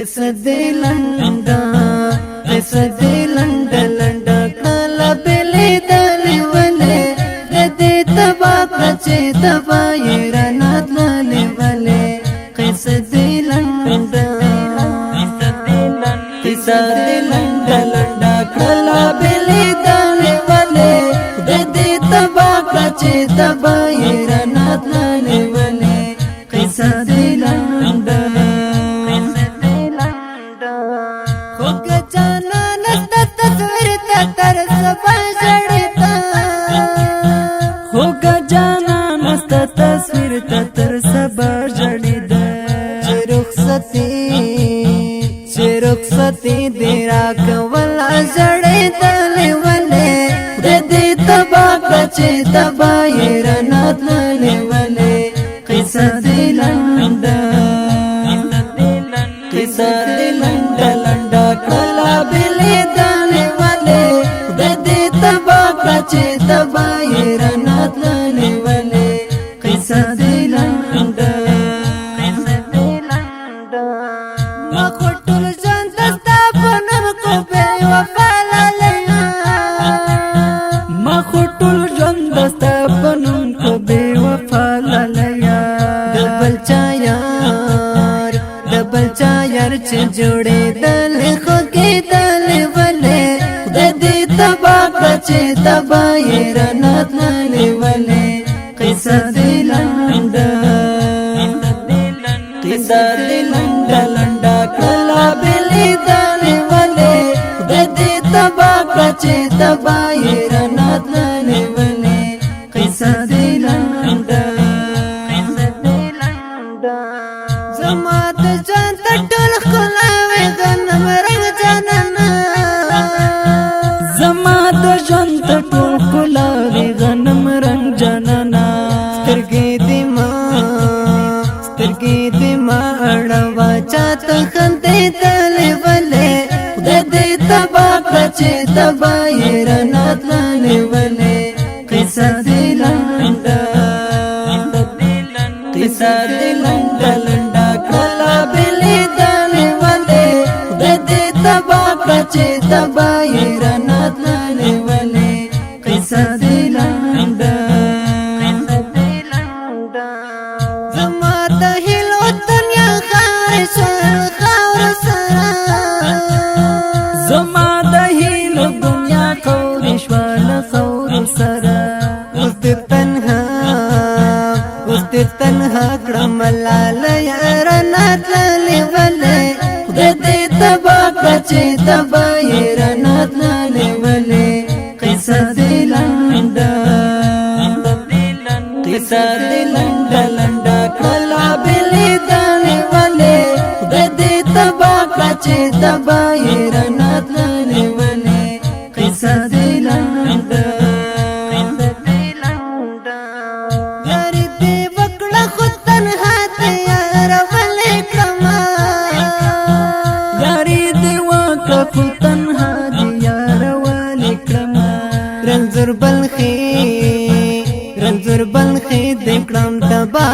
قصه دې لنډه قصه دې لنډه لنډه کله بلې دلې ولې د دې تبا کچې تبا یې رانات للې ولې قصه دې لنډه قصه دې لنډه لنډه کله بلې دلې ولې د دې تبا کچې تبا یې رانات للې ولې قصه دې لنډه تصویر ته تر سبا جړېدا چې رخصتي دې راکوله جړېدلې ولې د دې تبا کچې تبا یې رانات للې ولې قصه دې لنډه قصه دې لنډه لنډه کله بلې دلې ولې د دې تبا کچې تبا یې رانات للې ولې قصه دې لنډه ما خو ټول ژوند ستا په نوم کو بې وفا لالیه ما خو ټول ژوند ستا په نوم کو بې وفا لالیه د بل چا یار چې جوړېدلې خو کېدلې ولې د دې تبا کچې تبا یې رانات للې ولې قصه دې لنډه قصه دې لنډه لنډه کله بلې دلې ولې د دې تبا کچې تبا یې رانات للې ولې قصه دې لنډه زما د ژوند تر ټولو ښکلاوې غنم رنګ جانانه زما د ژوند تر ټولو ښکلاوې غنم رنګ جانانه سترګې دې ما اړوه چاته خندېدلې ولې د دې تبا کچې تبا یې رانات للې ولې قصه دې لنډه قصه دې لنډه لنډه کله بلې دلې ولې د دې تبا کچې تبا یې رانات للې ولې قصه دې لنډه زما د هیلو دنیا خاورې شول خاورو سره زما د هیلو دنیا خاورې شول خاورو سره اوس دې تنها کړم لالیه رانات للې ولې د دې تبا کچې تبا یې رانات للې ولې قصه دې لنډه قصه دې لنډه لنډه کله بلې دلې ولې د دې تبا کچې تبا یې رانات للې ولې قصه دې لنډه یاري دې وکړه خو تنها دې یار ولې کړمه یاري دې وکړه خو تنها دې یار ولې کړمه رنځور بلخې دې کړم تبا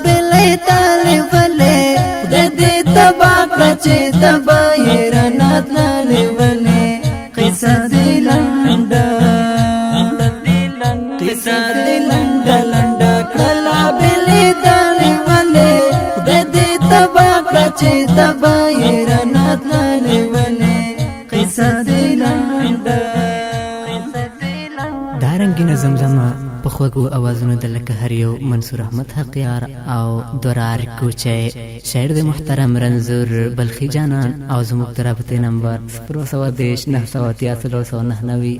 بلې دلې ولې د دې تبا کچې تبا یې رانات للې ولې قصه دې لنډه قصه دې لنډه لنډه کله بلې دلې ولې د دې تبا کچې تبا یې رانات للې ولې قصه دې لنډه دارنګینه زمزمه په خوږو اوازونو د لکه هر یو منصور احمد حقیار او درار کوچی شاعر د محترم رنځور بلخي جانان او زموږ د رابطې نمبر 010 983 999